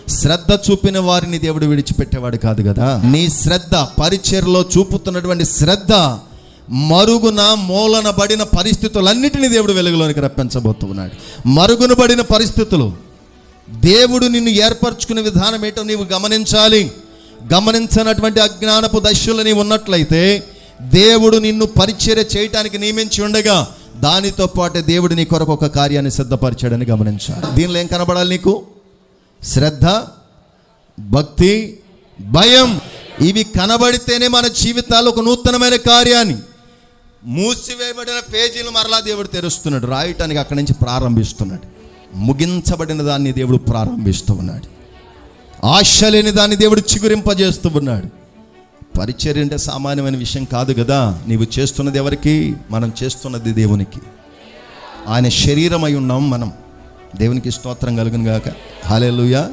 శ్రద్ధ చూపిన వారిని దేవుడు విడిచిపెట్టేవాడు కాదు కదా. నీ శ్రద్ధ, పరిచర్యలో చూపుతున్నటువంటి శ్రద్ధ మరుగున మూలనబడిన పరిస్థితులన్నిటినీ దేవుడు వెలుగులోనికి రప్పించబోతున్నాడు. మరుగునబడిన పరిస్థితులు, దేవుడు నిన్ను ఏర్పరచుకునే విధానం ఏంటో నీవు గమనించాలి. గమనించినటువంటి అజ్ఞానపు దశలో నీవు ఉన్నట్లయితే దేవుడు నిన్ను పరిచర్య చేయటానికి నియమించి ఉండగా దానితో పాటు దేవుడు నీ కొరకు ఒక కార్యాన్ని సిద్ధపరిచాడని గమనించాలి. దీనిలో ఏం కనబడాలి నీకు? శ్రద్ధ, భక్తి, భయం. ఇవి కనబడితేనే మన జీవితాల్లో ఒక నూతనమైన కార్యాన్ని, మూసివేయబడిన పేజీలు మరలా దేవుడు తెరుస్తున్నాడు, రాయటానికి అక్కడి నుంచి ప్రారంభిస్తున్నాడు. ముగించబడిన దాన్ని దేవుడు ప్రారంభిస్తూ ఉన్నాడు. ఆశ లేని దాన్ని దేవుడు చిగురింపజేస్తూ ఉన్నాడు. పరిచర్య అంటే సామాన్యమైన విషయం కాదు కదా. నీవు చేస్తున్నది ఎవరికి? మనం చేస్తున్నది దేవునికి. ఆయన శరీరమై ఉన్నాం మనం. దేవునికి స్తోత్రం కలుగును గాక. హల్లెలూయా.